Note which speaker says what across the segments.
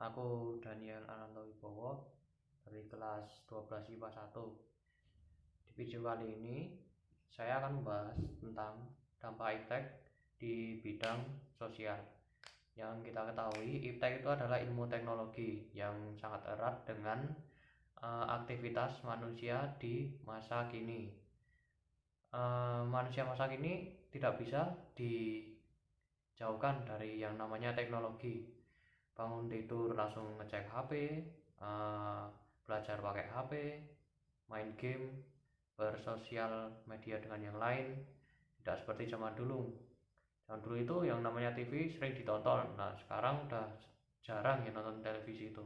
Speaker 1: Aku Daniel Ananto Wibowo dari kelas 12 IPA 1. Di video kali ini saya akan membahas tentang dampak iptek di bidang sosial. Yang kita ketahui, iptek itu adalah ilmu teknologi yang sangat erat dengan aktivitas manusia di masa kini. Manusia masa kini tidak bisa dijauhkan dari yang namanya teknologi. Bangun tidur langsung ngecek HP, belajar pakai HP, main game, bersosial media dengan yang lain. Tidak seperti zaman dulu. Zaman dulu itu yang namanya TV sering ditonton. Nah, sekarang udah jarang ya nonton televisi itu.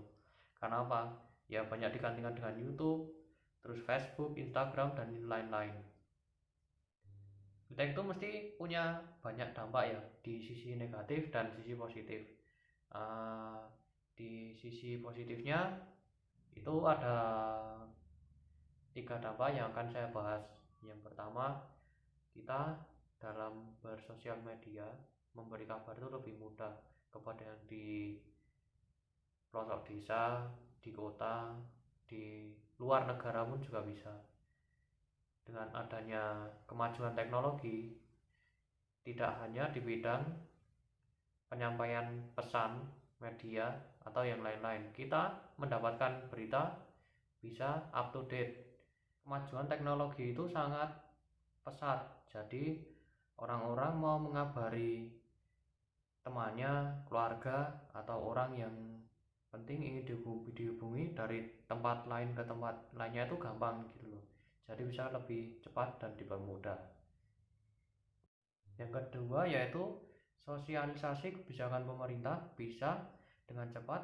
Speaker 1: Karena apa? Ya banyak digantikan dengan YouTube, terus Facebook, Instagram, dan lain-lain. Kita itu mesti punya banyak dampak ya, di sisi negatif dan sisi positif. Di sisi positifnya itu ada 3 dampak yang akan saya bahas. Yang pertama, kita dalam bersosial media memberi kabar itu lebih mudah kepada yang di pelosok desa, di kota, di luar negara pun juga bisa. Dengan adanya kemajuan teknologi, tidak hanya di bidang penyampaian pesan media atau yang lain-lain, kita mendapatkan berita bisa up to date. Kemajuan teknologi itu sangat pesat, jadi orang-orang mau mengabari temannya, keluarga, atau orang yang penting ingin dihubungi dari tempat lain ke tempat lainnya itu gampang gitu loh. Jadi bisa lebih cepat dan dipermudah. Yang kedua yaitu sosialisasi kebijakan pemerintah bisa dengan cepat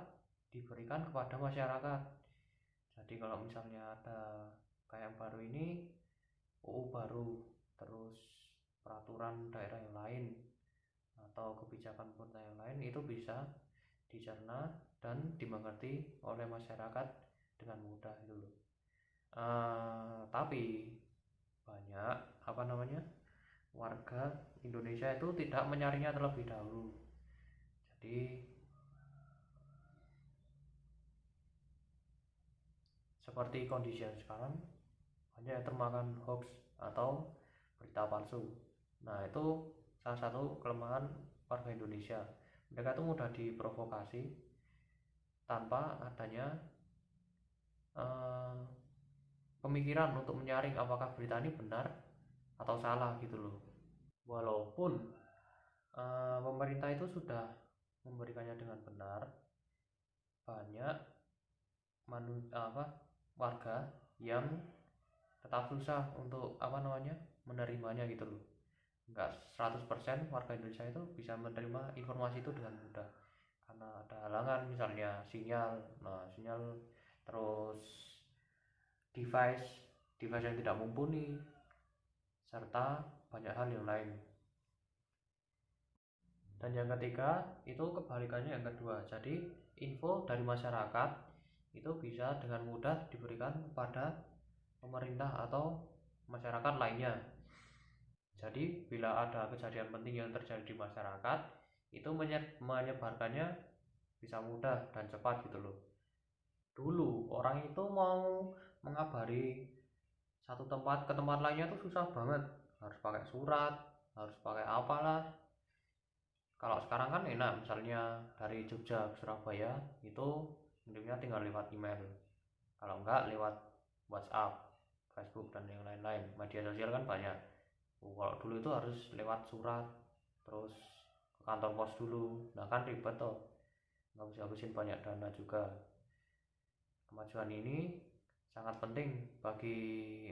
Speaker 1: diberikan kepada masyarakat. Jadi kalau misalnya ada kayak yang baru ini, UU baru, terus peraturan daerah yang lain atau kebijakan pemerintah yang lain, itu bisa dicerna dan dimengerti oleh masyarakat dengan mudah itu loh. Tapi banyak warga Indonesia itu tidak menyaringnya terlebih dahulu. Jadi seperti kondisi yang sekarang, banyak yang termakan hoax atau berita palsu. Nah, itu salah satu kelemahan warga Indonesia. Mereka itu mudah diprovokasi tanpa adanya pemikiran untuk menyaring apakah berita ini benar atau salah gitu loh. Walaupun pemerintah itu sudah memberikannya dengan benar, banyak warga yang tetap susah untuk menerimanya gitu loh. Enggak 100% warga Indonesia itu bisa menerima informasi itu dengan mudah karena ada halangan, misalnya sinyal. Nah, sinyal, terus device yang tidak mumpuni, serta banyak hal yang lain. Dan yang ketiga itu kebalikannya yang kedua. Jadi info dari masyarakat itu bisa dengan mudah diberikan kepada pemerintah atau masyarakat lainnya. Jadi bila ada kejadian penting yang terjadi di masyarakat, itu menyebarkannya bisa mudah dan cepat gitu loh. Dulu orang itu mau mengabari satu tempat ke tempat lainnya tuh susah banget, harus pakai surat, harus pakai apalah. Kalau sekarang kan enak, misalnya dari Jogja ke Surabaya itu intinya tinggal lewat email, kalau enggak lewat WhatsApp, Facebook, dan yang lain-lain. Media sosial kan banyak. Kalau dulu itu harus lewat surat, terus ke kantor pos dulu. Nah kan ribet toh, ngabis-habisin banyak dana juga. Kemajuan ini sangat penting bagi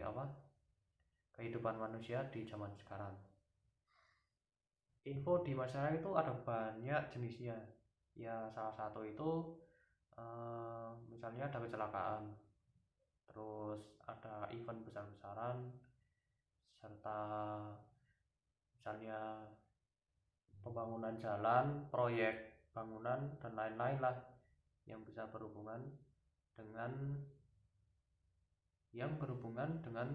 Speaker 1: kehidupan manusia di zaman sekarang. Info di masyarakat itu ada banyak jenisnya. Ya salah satu itu misalnya ada kecelakaan, terus ada event besar-besaran, serta misalnya pembangunan jalan, proyek bangunan, dan lain-lain lah yang bisa berhubungan dengan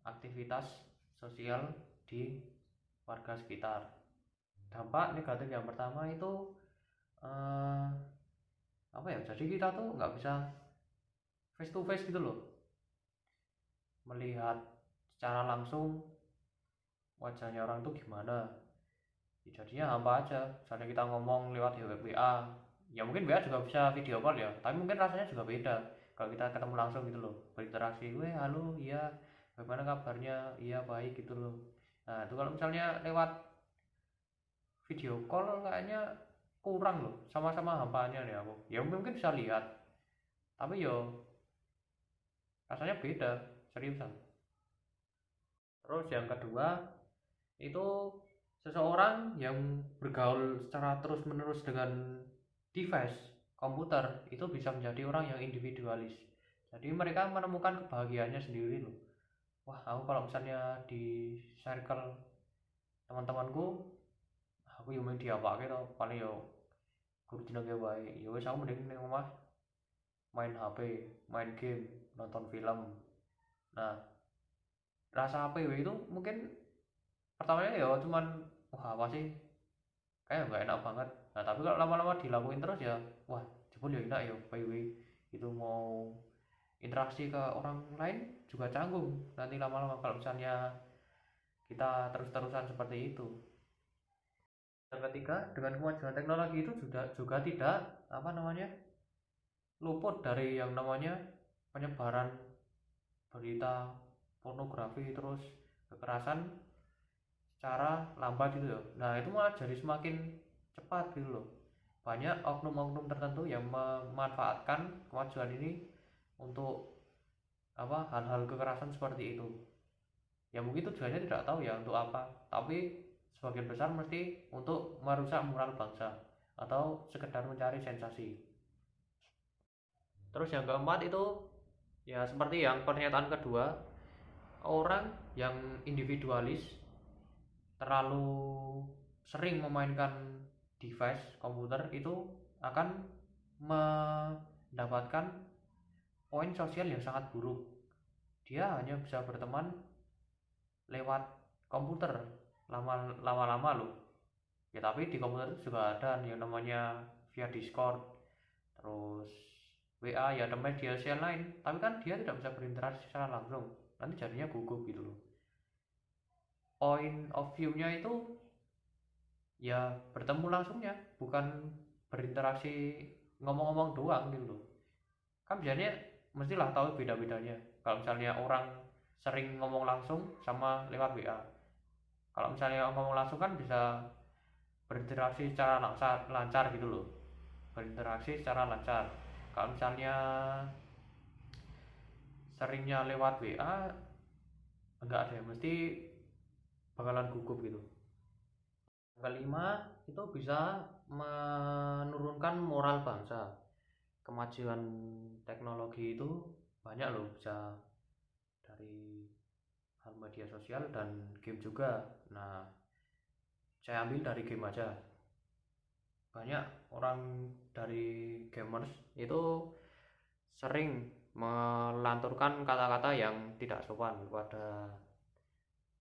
Speaker 1: aktivitas sosial di warga sekitar. Dampak negatif yang pertama itu jadi kita tuh nggak bisa face to face gitu loh, melihat secara langsung wajahnya orang tuh gimana. Jadinya hampa aja. Misalnya kita ngomong lewat WA, ya mungkin WA juga bisa video call ya, tapi mungkin rasanya juga beda kalau kita ketemu langsung gitu loh, berinteraksi, weh halo, iya bagaimana kabarnya, iya baik gitu loh. Nah itu kalau misalnya lewat video call kayaknya kurang loh, sama-sama hampanya nih aku. Ya mungkin bisa lihat, tapi yo rasanya beda, seriusan. Terus yang kedua itu seseorang yang bergaul secara terus-menerus dengan device komputer itu bisa menjadi orang yang individualis. Jadi mereka menemukan kebahagiaannya sendiri loh. Wah, aku kalau misalnya di circle teman-temanku, aku yang main diapa gitu, paling yo kudu jenenge wae. Ya wis aku mending ning omah main HP, main game, nonton film. Nah, rasa PW itu mungkin pertamanya ya cuman wah apa sih, kayak nggak enak banget. Nah tapi kalau lama-lama dilakuin terus ya wah jebul ya enak ya PW itu. Mau interaksi ke orang lain juga canggung nanti lama-lama kalau misalnya kita terus-terusan seperti itu. Dan ketiga, dengan kemajuan teknologi itu juga tidak apa namanya luput dari yang namanya penyebaran berita pornografi terus kekerasan secara lambat gitu loh. Nah itu malah jadi semakin cepat gitu loh. Banyak oknum-oknum tertentu yang memanfaatkan kemajuan ini untuk apa hal-hal kekerasan seperti itu. Ya mungkin tujuannya tidak tahu ya untuk apa, tapi sebagian besar mesti untuk merusak moral bangsa atau sekedar mencari sensasi. Terus yang keempat itu ya seperti yang pernyataan kedua, orang yang individualis terlalu sering memainkan device komputer itu akan mendapatkan poin sosial yang sangat buruk. Dia hanya bisa berteman lewat komputer lama-lama loh. Ya tapi di komputer itu juga ada yang namanya via Discord, terus WA, ya ada media sosial lain, tapi kan dia tidak bisa berinteraksi secara langsung, nanti jadinya gugup gitu loh. Point of view-nya itu ya bertemu langsungnya, bukan berinteraksi ngomong-ngomong doang gitu loh. Kan biasanya mestilah tahu beda-bedanya kalau misalnya orang sering ngomong langsung sama lewat WA. Kalau misalnya ngomong langsung kan bisa berinteraksi secara lancar gitu loh, berinteraksi secara lancar. Kalau misalnya seringnya lewat WA enggak ada, mesti bakalan gugup gitu. Kelima itu bisa menurunkan moral bangsa. Kemajuan teknologi itu banyak loh, bisa dari hal media sosial dan game juga. Nah saya ambil dari game aja. Banyak orang dari gamers itu sering melanturkan kata-kata yang tidak sopan kepada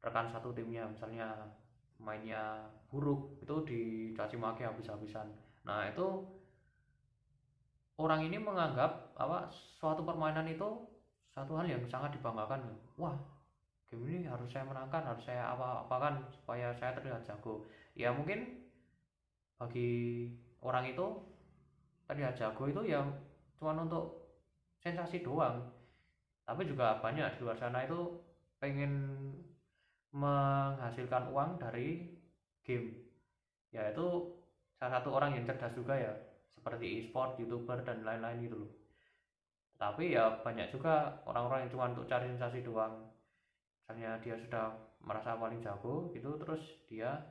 Speaker 1: rekan satu timnya. Misalnya mainnya buruk itu dicaci maki habis-habisan. Nah itu orang ini menganggap apa suatu permainan itu satu hal yang sangat dibanggakan. Wah game ini harus saya menangkan, harus saya apa-apakan supaya saya terlihat jago. Ya mungkin bagi orang itu terlihat jago itu ya cuma untuk sensasi doang, tapi juga banyak di luar sana itu pengen menghasilkan uang dari game. Ya itu salah satu orang yang cerdas juga ya, seperti e-sport, youtuber dan lain-lain gitu loh. Tapi ya banyak juga orang-orang yang cuma untuk cari sensasi doang. Misalnya dia sudah merasa paling jago gitu, terus dia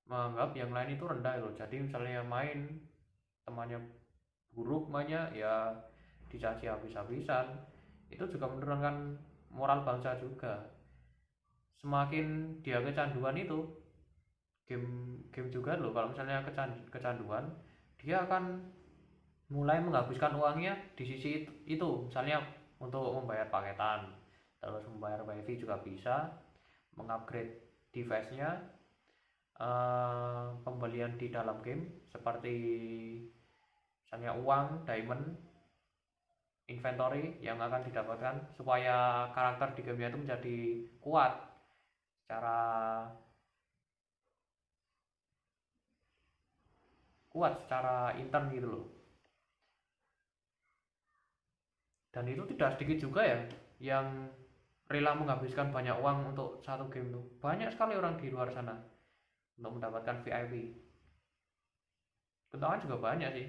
Speaker 1: menganggap yang lain itu rendah loh. Jadi misalnya main temannya buruk mainnya ya dicaci habis-habisan, itu juga menurunkan moral bangsa juga. Semakin dia kecanduan itu game juga loh, kalau misalnya kecanduan dia akan mulai menghabiskan uangnya di sisi itu. Misalnya untuk membayar paketan, terus membayar wifi juga bisa, mengupgrade device-nya, pembelian di dalam game seperti misalnya uang, diamond, inventory yang akan didapatkan supaya karakter di gamenya itu menjadi kuat secara intern gitu loh. Dan itu tidak sedikit juga ya yang rela menghabiskan banyak uang untuk satu game tuh. Banyak sekali orang di luar sana untuk mendapatkan VIP. Keuntungan juga banyak sih.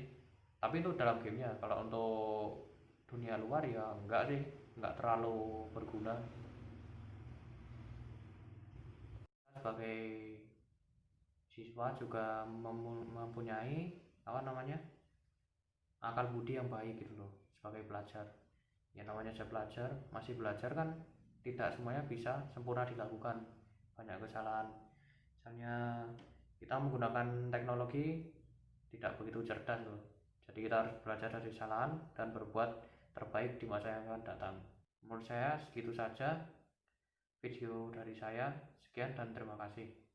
Speaker 1: Tapi itu dalam gamenya. Kalau untuk dunia luar ya enggak sih, enggak terlalu berguna. Sebagai siswa juga mempunyai apa namanya akal budi yang baik gitu loh sebagai pelajar. Ya namanya saya pelajar, masih belajar kan tidak semuanya bisa sempurna dilakukan, banyak kesalahan. Misalnya kita menggunakan teknologi tidak begitu cerdas loh, jadi kita harus belajar dari kesalahan dan berbuat terbaik di masa yang akan datang. Menurut saya segitu saja video dari saya. Sekian dan terima kasih.